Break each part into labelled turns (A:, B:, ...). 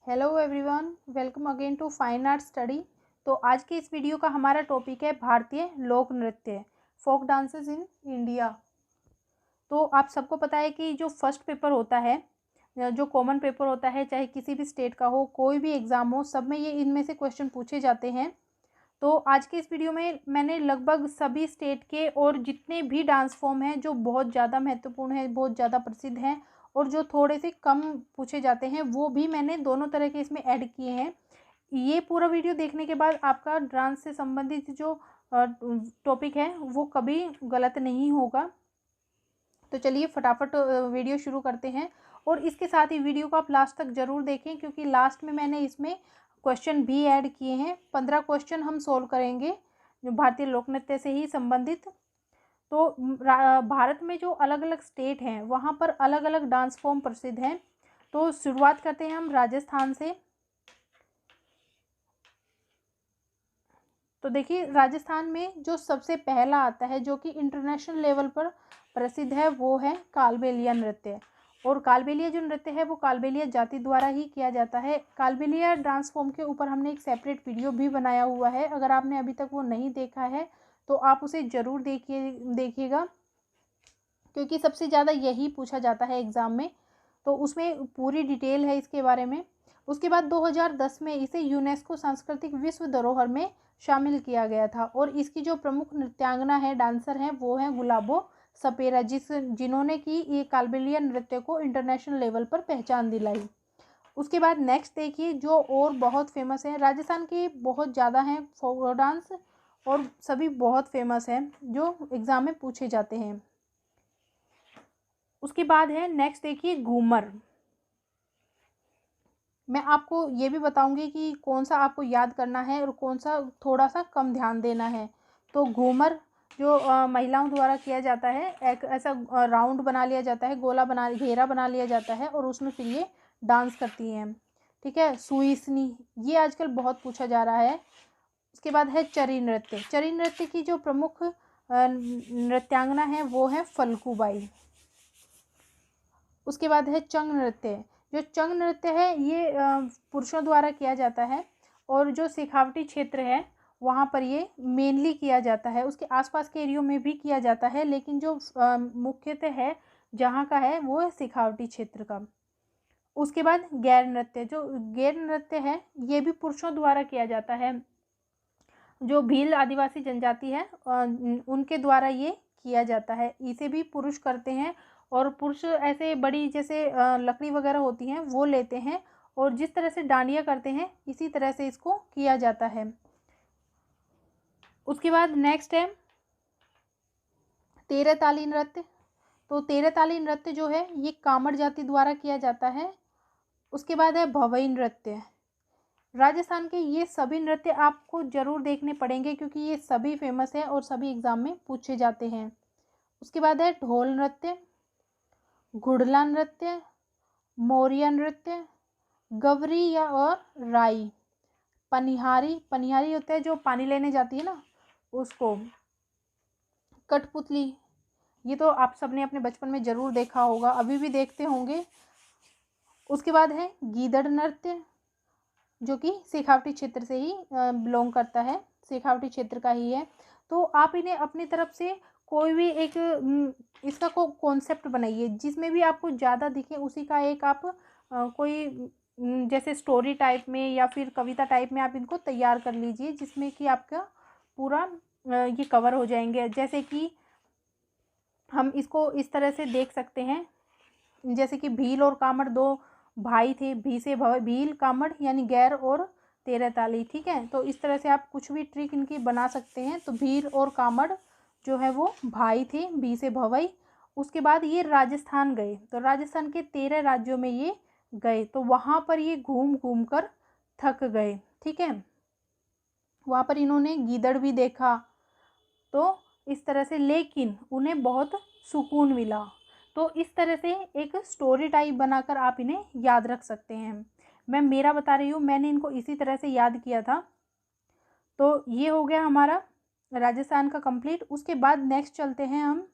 A: Hello everyone, welcome again to fine art study. तो आज के इस वीडियो का हमारा टॉपिक है भारतीय लोक नृत्य, फोक डांसेस इन इंडिया। तो आप सबको पता है कि जो फर्स्ट पेपर होता है, जो कॉमन पेपर होता है, चाहे किसी भी स्टेट का हो, कोई भी एग्ज़ाम हो, सब में ये इनमें से क्वेश्चन पूछे जाते हैं। तो आज के इस वीडियो में मैंने लगभग सभी स्टेट के और जितने भी डांस फॉर्म हैं जो बहुत ज़्यादा महत्वपूर्ण हैं, बहुत ज़्यादा प्रसिद्ध हैं और जो थोड़े से कम पूछे जाते हैं, वो भी मैंने दोनों तरह के इसमें ऐड किए हैं। ये पूरा वीडियो देखने के बाद आपका डांस से संबंधित जो टॉपिक है वो कभी गलत नहीं होगा। तो चलिए फटाफट वीडियो शुरू करते हैं। और इसके साथ ही वीडियो को आप लास्ट तक ज़रूर देखें, क्योंकि लास्ट में मैंने इसमें क्वेश्चन भी ऐड किए हैं। 15 क्वेश्चन हम सोल्व करेंगे जो भारतीय लोक नृत्य से ही संबंधित। तो भारत में जो अलग अलग स्टेट हैं वहाँ पर अलग अलग डांस फॉर्म प्रसिद्ध हैं। तो शुरुआत करते हैं हम राजस्थान से। तो देखिए, राजस्थान में जो सबसे पहला आता है, जो कि इंटरनेशनल लेवल पर प्रसिद्ध है, वो है कालबेलिया नृत्य। और कालबेलिया जो नृत्य है वो कालबेलिया जाति द्वारा ही किया जाता है। कालबेलिया डांस फॉर्म के ऊपर हमने एक सेपरेट वीडियो भी बनाया हुआ है, अगर आपने अभी तक वो नहीं देखा है तो आप उसे ज़रूर देखिएगा, क्योंकि सबसे ज़्यादा यही पूछा जाता है एग्ज़ाम में। तो उसमें पूरी डिटेल है इसके बारे में। उसके बाद 2010 में इसे यूनेस्को सांस्कृतिक विश्व धरोहर में शामिल किया गया था। और इसकी जो प्रमुख नृत्यांगना है, डांसर हैं, वो हैं गुलाबो सपेरा, जिन्होंने की ये कालबेलिया नृत्य को इंटरनेशनल लेवल पर पहचान दिलाई। उसके बाद नेक्स्ट देखिए, जो और बहुत फेमस है, राजस्थान के बहुत ज़्यादा हैं फोक डांस और सभी बहुत फेमस हैं जो एग्ज़ाम में पूछे जाते हैं। उसके बाद है नेक्स्ट देखिए घूमर। मैं आपको ये भी बताऊंगी कि कौन सा आपको याद करना है और कौन सा थोड़ा सा कम ध्यान देना है। तो घूमर जो महिलाओं द्वारा किया जाता है, एक ऐसा राउंड बना लिया जाता है, गोला बना, घेरा बना लिया जाता है और उसमें फिर ये डांस करती हैं। ठीक है। सुईसनी, ये आजकल बहुत पूछा जा रहा है। उसके बाद है चरी नृत्य। चरी नृत्य की जो प्रमुख नृत्यांगना है वो है फल्गुबाई। उसके बाद है चंग नृत्य। जो चंग नृत्य है ये पुरुषों द्वारा किया जाता है और जो शेखावटी क्षेत्र है वहाँ पर ये मेनली किया जाता है। उसके आसपास के एरियो में भी किया जाता है, लेकिन जो मुख्यतः है जहाँ का है वो है शेखावटी क्षेत्र का। उसके बाद गैर नृत्य। जो गैर नृत्य है ये भी पुरुषों द्वारा किया जाता है। जो भील आदिवासी जनजाति है उनके द्वारा ये किया जाता है। इसे भी पुरुष करते हैं और पुरुष ऐसे बड़ी जैसे लकड़ी वगैरह होती हैं वो लेते हैं और जिस तरह से डांडिया करते हैं इसी तरह से इसको किया जाता है। उसके बाद नेक्स्ट है तेरह ताली नृत्य। तो तेरह ताली नृत्य जो है ये कामड़ जाति द्वारा किया जाता है। उसके बाद है भवई नृत्य। राजस्थान के ये सभी नृत्य आपको जरूर देखने पड़ेंगे, क्योंकि ये सभी फेमस हैं और सभी एग्जाम में पूछे जाते हैं। उसके बाद है ढोल नृत्य, घुड़ला नृत्य, मोरिया नृत्य, गवरी या और राई, पनिहारी। पनिहारी होता है जो पानी लेने जाती है ना उसको, कठपुतली, ये तो आप सबने अपने बचपन में ज़रूर देखा होगा, अभी भी देखते होंगे। उसके बाद है गीदड़ नृत्य, जो कि शेखावटी क्षेत्र से ही बिलोंग करता है, शेखावटी क्षेत्र का ही है। तो आप इन्हें अपनी तरफ से कोई भी एक इसका कॉन्सेप्ट बनाइए जिसमें भी आपको ज़्यादा दिखे, उसी का एक आप कोई जैसे स्टोरी टाइप में या फिर कविता टाइप में आप इनको तैयार कर लीजिए, जिसमें कि आपका पूरा ये कवर हो जाएंगे। जैसे कि हम इसको इस तरह से देख सकते हैं, जैसे कि भील और कामड़ दो भाई थे, भी से भील कामड़ यानी गैर और तेरह ताली। ठीक है। तो इस तरह से आप कुछ भी ट्रिक इनकी बना सकते हैं। तो भील और कामड़ जो है वो भाई थे, बी से भवई। उसके बाद ये राजस्थान गए, तो राजस्थान के 13 राज्यों में ये गए, तो वहाँ पर ये घूम घूम कर थक गए। ठीक है। वहाँ पर इन्होंने गीदड़ भी देखा, तो इस तरह से, लेकिन उन्हें बहुत सुकून मिला। तो इस तरह से एक स्टोरी टाइप बनाकर आप इन्हें याद रख सकते हैं। मैं मेरा बता रही हूँ, मैंने इनको इसी तरह से याद किया था। तो ये हो गया हमारा राजस्थान का कंप्लीट। उसके बाद नेक्स्ट चलते हैं हम।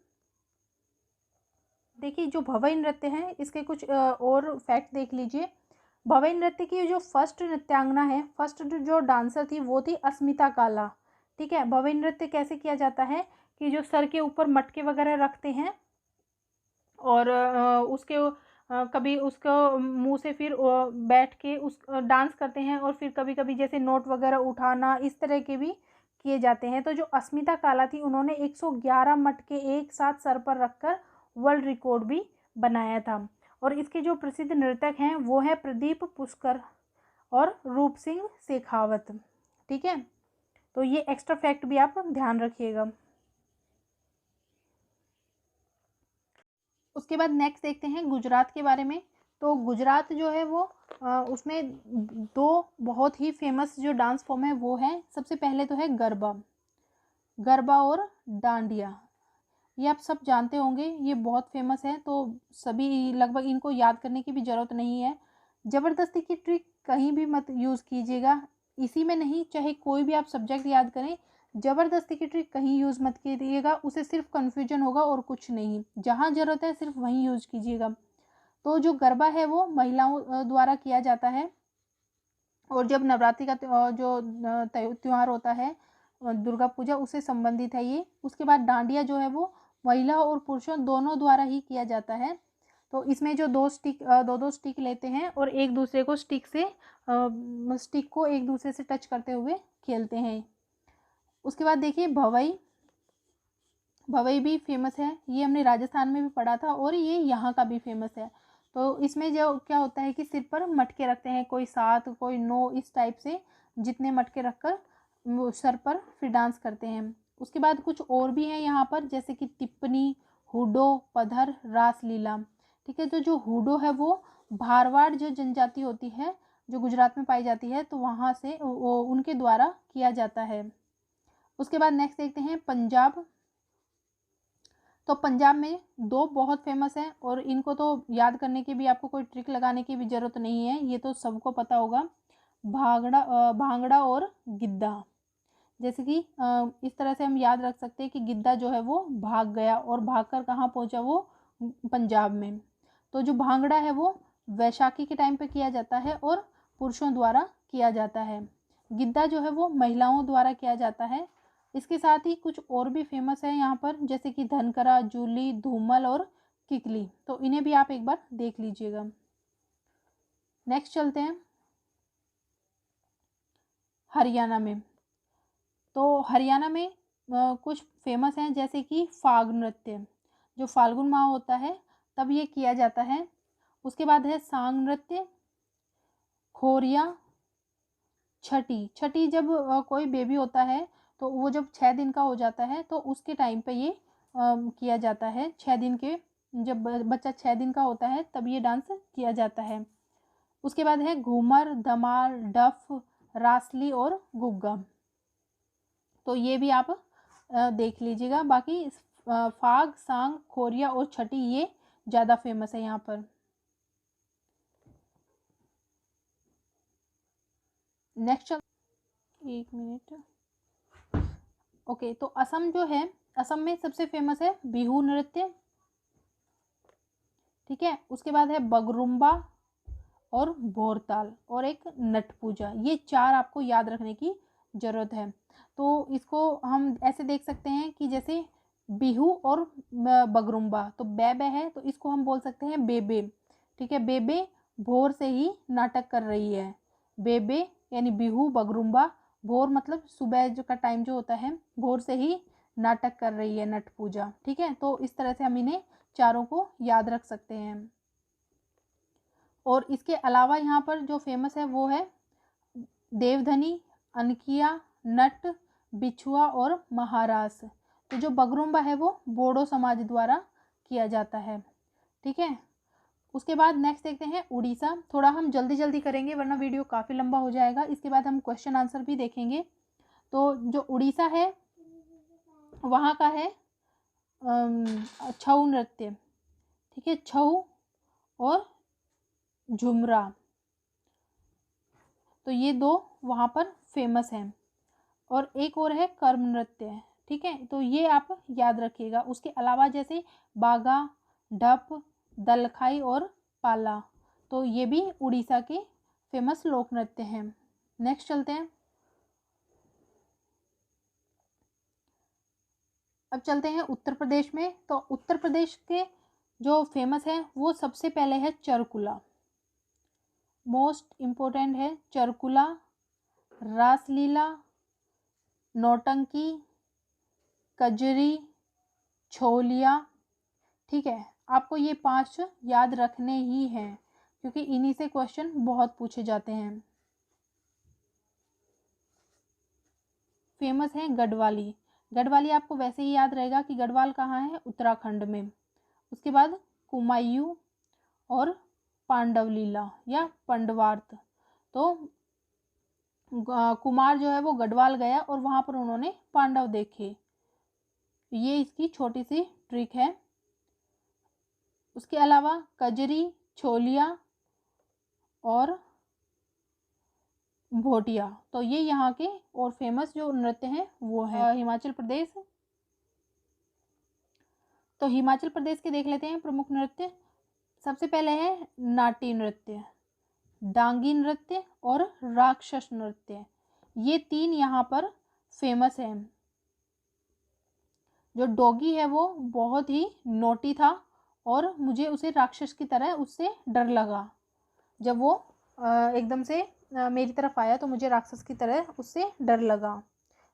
A: देखिए, जो भवई नृत्य है इसके कुछ और फैक्ट देख लीजिए। भवई नृत्य की जो फर्स्ट नृत्यांगना है, फर्स्ट जो डांसर थी वो थी अस्मिता काला। ठीक है, भवई नृत्य कैसे किया जाता है कि जो सर के ऊपर मटके वगैरह रखते हैं और उसके कभी उसको मुंह से फिर बैठ के उस डांस करते हैं, और फिर कभी कभी जैसे नोट वगैरह उठाना, इस तरह के भी किए जाते हैं। तो जो अस्मिता काला थी उन्होंने 111 मटके एक साथ सर पर रखकर वर्ल्ड रिकॉर्ड भी बनाया था। और इसके जो प्रसिद्ध नर्तक हैं वो है प्रदीप पुष्कर और रूप सिंह शेखावत। ठीक है, तो ये एक्स्ट्रा फैक्ट भी आप ध्यान रखिएगा। उसके बाद नेक्स्ट देखते हैं गुजरात के बारे में। तो गुजरात जो है वो उसमें दो बहुत ही फेमस जो डांस फॉर्म है वो है, सबसे पहले तो है गरबा, गरबा और डांडिया। ये आप सब जानते होंगे, ये बहुत फेमस है, तो सभी लगभग इनको याद करने की भी ज़रूरत नहीं है। ज़बरदस्ती की ट्रिक कहीं भी मत यूज़ कीजिएगा, इसी में नहीं, चाहे कोई भी आप सब्जेक्ट याद करें, ज़बरदस्ती की ट्रिक कहीं यूज़ मत कीजिएगा, उसे सिर्फ कन्फ्यूजन होगा और कुछ नहीं। जहाँ ज़रूरत है सिर्फ वहीं यूज़ कीजिएगा। तो जो गरबा है वो महिलाओं द्वारा किया जाता है, और जब नवरात्रि का जो त्यौहार होता है, दुर्गा पूजा, उससे संबंधित है ये। उसके बाद डांडिया जो है वो महिला और पुरुषों दोनों द्वारा ही किया जाता है। तो इसमें जो दो दो स्टिक लेते हैं और एक दूसरे को स्टिक को एक दूसरे से टच करते हुए खेलते हैं। उसके बाद देखिए भवई, भवई भी फेमस है, ये हमने राजस्थान में भी पढ़ा था और ये यहाँ का भी फेमस है। तो इसमें जो क्या होता है कि सिर पर मटके रखते हैं, कोई 7 कोई 9, इस टाइप से जितने मटके रखकर सर पर फिर डांस करते हैं। उसके बाद कुछ और भी हैं यहाँ पर, जैसे कि टिप्पणी, हुडो, पधर, रासलीला। ठीक है, तो जो हुडो है वो भारवाड़ जो जनजाति होती है जो गुजरात में पाई जाती है, तो वहाँ से वो उनके द्वारा किया जाता है। उसके बाद नेक्स्ट देखते हैं पंजाब। तो पंजाब में दो बहुत फेमस हैं और इनको तो याद करने की भी, आपको कोई ट्रिक लगाने की भी ज़रूरत नहीं है, ये तो सबको पता होगा, भांगड़ा और गिद्दा। जैसे कि इस तरह से हम याद रख सकते हैं कि गिद्दा जो है वो भाग गया और भागकर कहाँ पहुँचा, वो पंजाब में। तो जो भांगड़ा है वो वैशाखी के टाइम पे किया जाता है और पुरुषों द्वारा किया जाता है। गिद्दा जो है वो महिलाओं द्वारा किया जाता है। इसके साथ ही कुछ और भी फेमस है यहाँ पर, जैसे कि धनकरा, जूली, धूमल और किकली, तो इन्हें भी आप एक बार देख लीजिएगा। नेक्स्ट चलते हैं हरियाणा में। तो हरियाणा में कुछ फेमस हैं, जैसे कि फाग नृत्य, जो फाल्गुन माह होता है तब ये किया जाता है। उसके बाद है सांग नृत्य, खोरिया, छठी जब कोई बेबी होता है तो वो जब 6 दिन का हो जाता है तो उसके टाइम पे ये किया जाता है। 6 दिन के, जब बच्चा 6 दिन का होता है तब ये डांस किया जाता है। उसके बाद है घूमर, धमाल, डफ, रासली और गुग्गा, तो ये भी आप देख लीजिएगा। बाकी फाग, सांग, खोरिया और छठी ये ज़्यादा फेमस है यहाँ पर। नेक्स्ट चल, एक मिनट। ओके, तो असम जो है, असम में सबसे फेमस है बिहू नृत्य। ठीक है, उसके बाद है बगरुम्बा और भोरताल और एक नट पूजा, ये 4 आपको याद रखने की ज़रूरत है। तो इसको हम ऐसे देख सकते हैं कि जैसे बिहू और बगरुम्बा, तो बेबे है तो इसको हम बोल सकते हैं बेबे। ठीक है, बेबे भोर से ही नाटक कर रही है, बेबे यानी बिहू, बगरुम्बा, भोर मतलब सुबह जो का टाइम जो होता है, भोर से ही नाटक कर रही है, नट पूजा। ठीक है, तो इस तरह से हम इन्हें चारों को याद रख सकते हैं। और इसके अलावा यहाँ पर जो फेमस है वो है देवधनी, अनकिया, नट, बिछुआ और महारास। तो जो बगरुम्बा है वो बोडो समाज द्वारा किया जाता है। ठीक है, उसके बाद नेक्स्ट देखते हैं उड़ीसा। थोड़ा हम जल्दी जल्दी करेंगे वरना वीडियो काफ़ी लंबा हो जाएगा। इसके बाद हम क्वेश्चन आंसर भी देखेंगे। तो जो उड़ीसा है वहाँ का है छऊ नृत्य। ठीक है, छऊ और झुमरा, तो ये दो वहाँ पर फेमस हैं। और एक और है कर्म नृत्य। ठीक है, तो ये आप याद रखिएगा। उसके अलावा जैसे बागा, ढप, दलखाई और पाला, तो ये भी उड़ीसा के फेमस लोक नृत्य हैं। नेक्स्ट चलते हैं। अब चलते हैं उत्तर प्रदेश में। तो उत्तर प्रदेश के जो फेमस है वो सबसे पहले है चरकुला, मोस्ट इम्पोर्टेंट है चरकुला, रासलीला, नौटंकी, कजरी, छोलिया। ठीक है, आपको ये 5 याद रखने ही हैं क्योंकि इन्हीं से क्वेश्चन बहुत पूछे जाते हैं। फेमस है गढ़वाली। गढ़वाली आपको वैसे ही याद रहेगा कि गढ़वाल कहाँ है, उत्तराखंड में। उसके बाद कुमायूं और पांडवलीला या पंडवार्त। तो कुमार जो है वो गढ़वाल गया और वहाँ पर उन्होंने पांडव देखे। ये इसकी छोटी सी ट्रिक है। उसके अलावा कजरी, छोलिया और भोटिया, तो ये यहाँ के और फेमस जो नृत्य हैं वो है। हिमाचल प्रदेश। तो हिमाचल प्रदेश के देख लेते हैं प्रमुख नृत्य। सबसे पहले है नाटी नृत्य, डांगी नृत्य और राक्षस नृत्य। ये 3 यहाँ पर फेमस हैं। जो डॉगी है वो बहुत ही नोटी था और मुझे उसे राक्षस की तरह उससे डर लगा। जब वो एकदम से मेरी तरफ आया तो मुझे राक्षस की तरह उससे डर लगा।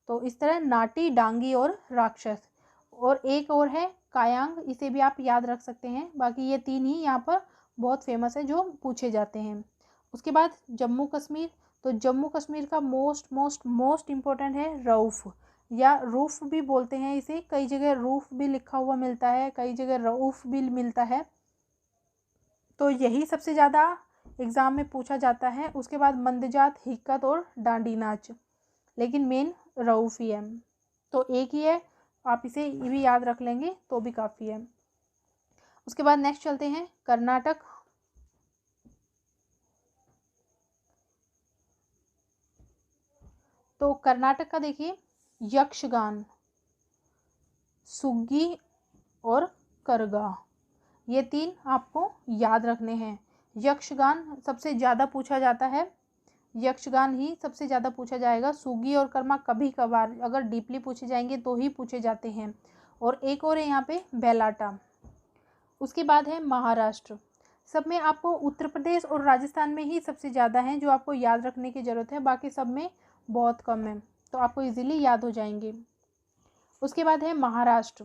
A: तो इस तरह नाटी, डांगी और राक्षस। और एक और है कायांग, इसे भी आप याद रख सकते हैं। बाकी ये 3 ही यहाँ पर बहुत फेमस है जो पूछे जाते हैं। उसके बाद जम्मू कश्मीर। तो जम्मू कश्मीर का मोस्ट इम्पोर्टेंट है रऊफ या रूफ भी बोलते हैं इसे। कई जगह रूफ भी लिखा हुआ मिलता है, कई जगह रऊफ भी मिलता है। तो यही सबसे ज़्यादा एग्ज़ाम में पूछा जाता है। उसके बाद मंदजात, हिक्कत और डांडी नाच, लेकिन मेन रऊफ ही है। तो एक ही है, आप इसे भी याद रख लेंगे तो भी काफ़ी है। उसके बाद नेक्स्ट चलते हैं कर्नाटक। तो कर्नाटक का देखिए यक्षगान, सुग्गी और करगा, ये 3 आपको याद रखने हैं। यक्षगान सबसे ज़्यादा पूछा जाता है, यक्षगान ही सबसे ज़्यादा पूछा जाएगा। सुगी और कर्मा कभी कभार अगर डीपली पूछे जाएंगे तो ही पूछे जाते हैं। और एक और है यहाँ पे बेलाटा। उसके बाद है महाराष्ट्र। सब में आपको उत्तर प्रदेश और राजस्थान में ही सबसे ज़्यादा हैं जो आपको याद रखने की ज़रूरत है, बाकी सब में बहुत कम है, तो आपको इजीली याद हो जाएंगे। उसके बाद है महाराष्ट्र।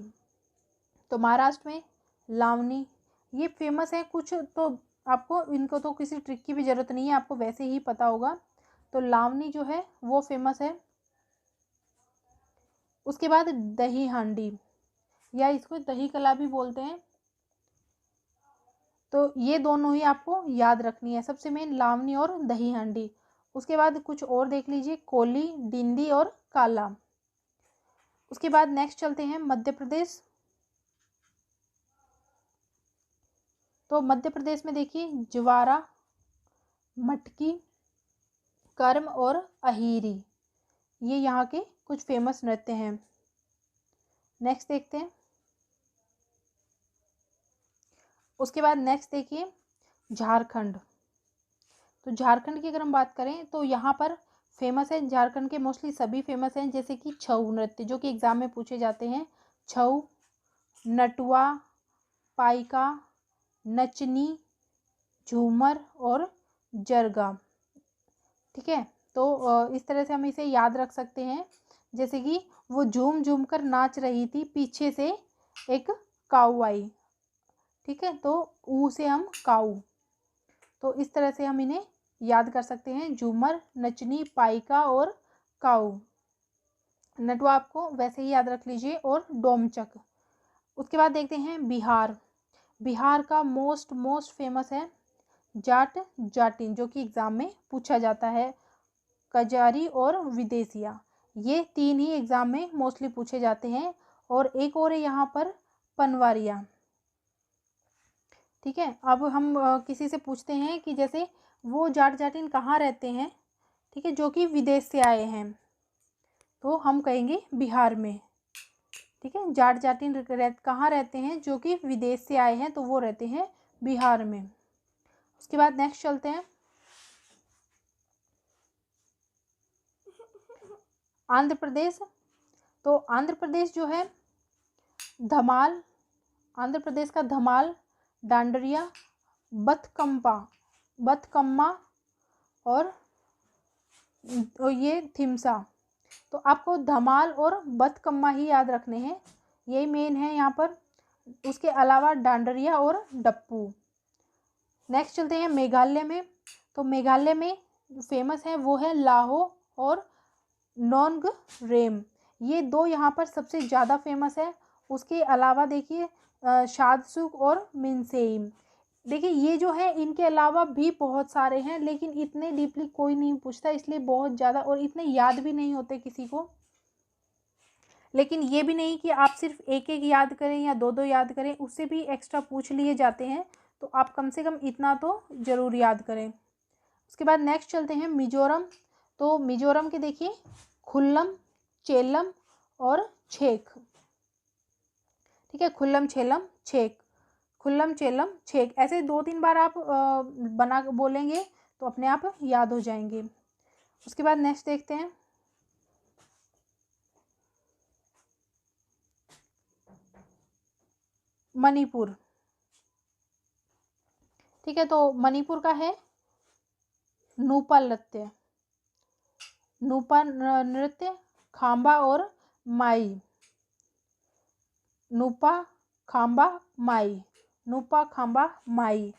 A: तो महाराष्ट्र में लावनी, ये फेमस है। कुछ तो आपको इनको तो किसी ट्रिक की भी ज़रूरत नहीं है, आपको वैसे ही पता होगा। तो लावनी जो है वो फेमस है। उसके बाद दही हांडी या इसको दही कला भी बोलते हैं। तो ये दोनों ही आपको याद रखनी है, सबसे मेन लावनी और दही हांडी। उसके बाद कुछ और देख लीजिए, कोली, डिंडी और काला। उसके बाद नेक्स्ट चलते हैं मध्य प्रदेश। तो मध्य प्रदेश में देखिए जवारा, मटकी, कर्म और अहीरी, ये यहाँ के कुछ फेमस नृत्य हैं। नेक्स्ट देखते हैं। उसके बाद नेक्स्ट देखिए झारखंड। तो झारखंड की अगर हम बात करें तो यहाँ पर फेमस है, झारखंड के मोस्टली सभी फेमस हैं, जैसे कि छऊ नृत्य जो कि एग्जाम में पूछे जाते हैं। छऊ, नटुआ, पाइका, नचनी, झूमर और जरगा। ठीक है, तो इस तरह से हम इसे याद रख सकते हैं। जैसे कि वो झूम झूम कर नाच रही थी, पीछे से एक काऊ आई। ठीक है, तो ऊ से हम काऊ, तो इस तरह से हम इन्हें याद कर सकते हैं। झूमर, नचनी, पाइका और काऊ। नटुआ आपको वैसे ही याद रख लीजिए, और डोमचक। उसके बाद देखते हैं बिहार। बिहार का मोस्ट फेमस है जाट जाटिन, जो कि एग्ज़ाम में पूछा जाता है। कजारी और विदेशिया, ये 3 ही एग्ज़ाम में मोस्टली पूछे जाते हैं। और एक और है यहाँ पर पनवारिया। ठीक है, अब हम किसी से पूछते हैं कि जैसे वो जाट जाटिन कहाँ रहते हैं, ठीक है, जो कि विदेश से आए हैं, तो हम कहेंगे बिहार में। ठीक है, जाट जाटिन कहाँ रहते हैं जो कि विदेश से आए हैं, तो वो रहते हैं बिहार में। उसके बाद नेक्स्ट चलते हैं। आंध्र प्रदेश, तो आंध्र प्रदेश जो है धमाल, आंध्र प्रदेश का धमाल, डांडरिया, बथकम्मा और ये थिम्सा। तो आपको धमाल और बथकम्मा ही याद रखने हैं, यही मेन है यहाँ पर। उसके अलावा डांडरिया और डप्पू। नेक्स्ट चलते हैं मेघालय में। तो मेघालय में जो फेमस है वो है लाहो और नोंगरेम, ये दो यहाँ पर सबसे ज़्यादा फेमस है। उसके अलावा देखिए शादसुक और मिनसेम। देखिए ये जो है इनके अलावा भी बहुत सारे हैं, लेकिन इतने डीपली कोई नहीं पूछता, इसलिए बहुत ज़्यादा और इतने याद भी नहीं होते किसी को। लेकिन ये भी नहीं कि आप सिर्फ एक एक याद करें या दो दो याद करें, उससे भी एक्स्ट्रा पूछ लिए जाते हैं। तो आप कम से कम इतना तो ज़रूर याद करें। उसके बाद नेक्स्ट चलते हैं मिजोरम। तो मिजोरम के देखिए खुल्लम, चेल्लम और छेक। ठीक है, खुल्लम, छेल्लम, छेक, खुल्लम, चेल्लम, छेक, ऐसे 2-3 बार आप बना बोलेंगे तो अपने आप याद हो जाएंगे। उसके बाद नेक्स्ट देखते हैं मणिपुर। ठीक है, तो मणिपुर का है नूपा नृत्य, नूपा नृत्य, खांबा और माई, नूपा, खांबा, माई, नूपा, खांबा, माई।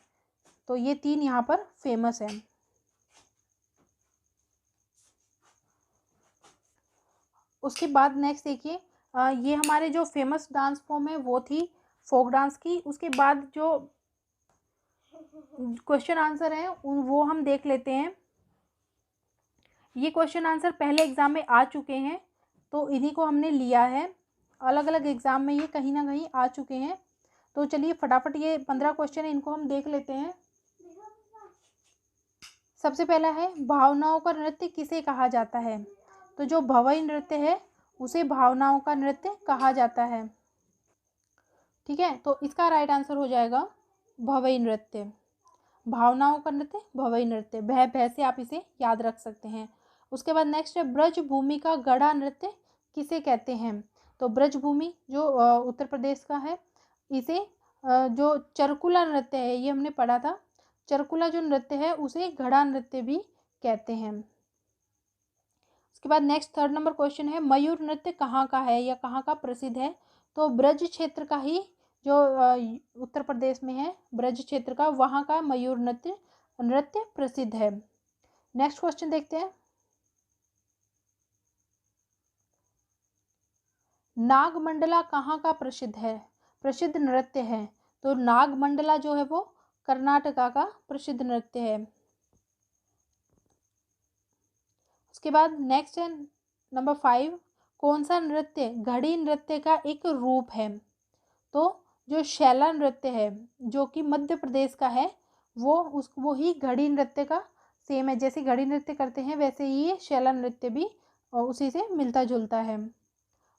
A: तो ये 3 यहाँ पर फेमस है। उसके बाद नेक्स्ट देखिए ये हमारे जो फेमस डांस फॉर्म है वो थी फोक डांस की। उसके बाद जो क्वेश्चन आंसर है वो हम देख लेते हैं। ये क्वेश्चन आंसर पहले एग्जाम में आ चुके हैं, तो इन्हीं को हमने लिया है। अलग अलग एग्जाम में ये कहीं ना कहीं आ चुके हैं। तो चलिए फटाफट ये 15 क्वेश्चन है, इनको हम देख लेते हैं। सबसे पहला है भावनाओं का नृत्य किसे कहा जाता है? तो जो भवई नृत्य है उसे भावनाओं का नृत्य कहा जाता है। ठीक है, तो इसका राइट आंसर हो जाएगा भवई नृत्य, भावनाओं का नृत्य, भवई नृत्य। भय से आप इसे याद रख सकते हैं। उसके बाद नेक्स्ट है ब्रज भूमि का गढ़ा नृत्य किसे कहते हैं? तो ब्रज भूमि जो उत्तर प्रदेश का है, इसे जो चरकुला नृत्य है ये हमने पढ़ा था, चरकुला जो नृत्य है उसे घड़ा नृत्य भी कहते हैं। उसके बाद नेक्स्ट 3rd नंबर क्वेश्चन है मयूर नृत्य कहाँ का है या कहाँ का प्रसिद्ध है? तो ब्रज क्षेत्र का ही, जो उत्तर प्रदेश में है ब्रज क्षेत्र का, वहाँ का मयूर नृत्य प्रसिद्ध है। नेक्स्ट क्वेश्चन देखते हैं नागमंडला कहाँ का प्रसिद्ध नृत्य है? तो नागमंडला जो है वो कर्नाटका का प्रसिद्ध नृत्य है। उसके बाद नेक्स्ट है नंबर 5, कौन सा नृत्य घड़ी नृत्य का एक रूप है? तो जो शैला नृत्य है जो कि मध्य प्रदेश का है, वो ही घड़ी नृत्य का सेम है। जैसे घड़ी नृत्य करते हैं वैसे ही ये शैला नृत्य भी उसी से मिलता जुलता है।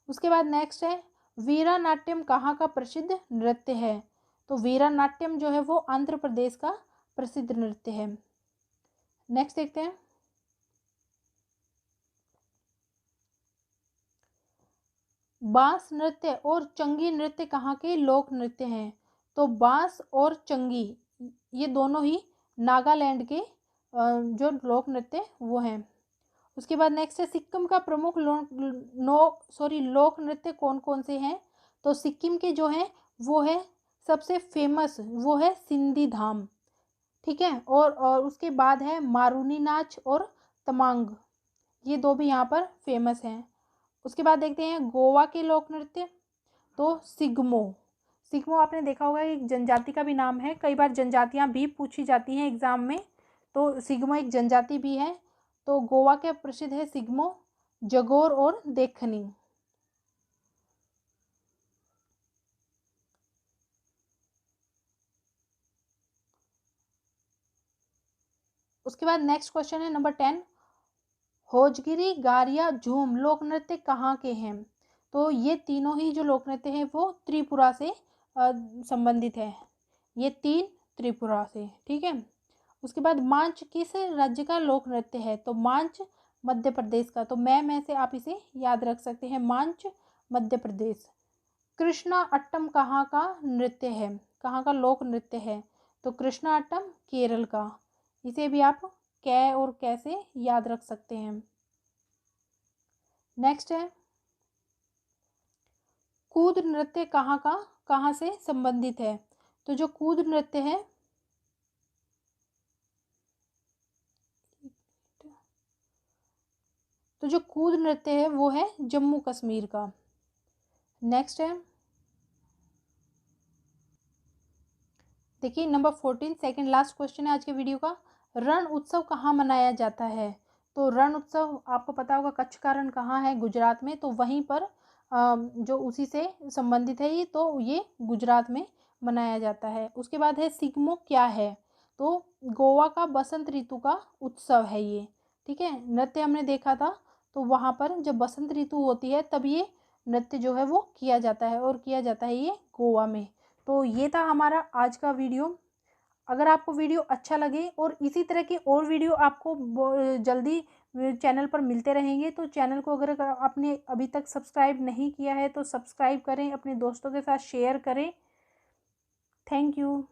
A: उसके बाद नेक्स्ट है वीरानाट्यम कहाँ का प्रसिद्ध नृत्य है? तो वीरानाट्यम जो है वो आंध्र प्रदेश का प्रसिद्ध नृत्य है। नेक्स्ट देखते हैं बांस नृत्य और चंगी नृत्य कहाँ के लोक नृत्य हैं? तो बांस और चंगी ये दोनों ही नागालैंड के जो लोक नृत्य वो हैं। उसके बाद नेक्स्ट है सिक्किम का प्रमुख लोक नृत्य कौन कौन से हैं? तो सिक्किम के जो हैं वो है सबसे फेमस, वो है सिंधी धाम। ठीक है, और उसके बाद है मारूनी नाच और तमांग, ये दो भी यहाँ पर फेमस हैं। उसके बाद देखते हैं गोवा के लोक नृत्य। तो सिग्मो आपने देखा होगा एक जनजाति का भी नाम है, कई बार जनजातियाँ भी पूछी जाती हैं एग्जाम में, तो सिग्मो एक जनजाति भी है। तो गोवा के प्रसिद्ध है सिग्मो, जगोर और देखनी। उसके बाद नेक्स्ट क्वेश्चन है नंबर 10, होजगिरी, गारिया, झूम लोक नृत्य कहाँ के हैं? तो ये तीनों ही जो लोक नृत्य हैं वो त्रिपुरा से संबंधित है, ये 3 त्रिपुरा से। ठीक है, उसके बाद मांच किस राज्य का लोक नृत्य है? तो मांच मध्य प्रदेश का, तो मैं से आप इसे याद रख सकते हैं, मांच मध्य प्रदेश। कृष्णा अट्टम कहाँ का नृत्य है, कहाँ का लोक नृत्य है, तो कृष्णा अट्टम केरल का। इसे भी आप कै और कैसे याद रख सकते हैं। नेक्स्ट है कूद नृत्य कहाँ से संबंधित है, तो जो कूद नृत्य है वो है जम्मू कश्मीर का। नेक्स्ट है देखिए नंबर 14, सेकंड लास्ट क्वेश्चन है आज के वीडियो का। रण उत्सव कहाँ मनाया जाता है, तो रण उत्सव आपको पता होगा कच्छ का रण कहाँ है, गुजरात में, तो वहीं पर जो उसी से संबंधित है ये, तो ये गुजरात में मनाया जाता है। उसके बाद है सिग्मो क्या है, तो गोवा का बसंत ऋतु का उत्सव है ये, ठीक है। नृत्य हमने देखा था, तो वहाँ पर जब बसंत ऋतु होती है तब ये नृत्य जो है वो किया जाता है, और किया जाता है ये गोवा में। तो ये था हमारा आज का वीडियो। अगर आपको वीडियो अच्छा लगे और इसी तरह के और वीडियो आपको जल्दी चैनल पर मिलते रहेंगे, तो चैनल को अगर आपने अभी तक सब्सक्राइब नहीं किया है तो सब्सक्राइब करें, अपने दोस्तों के साथ शेयर करें। Thank you.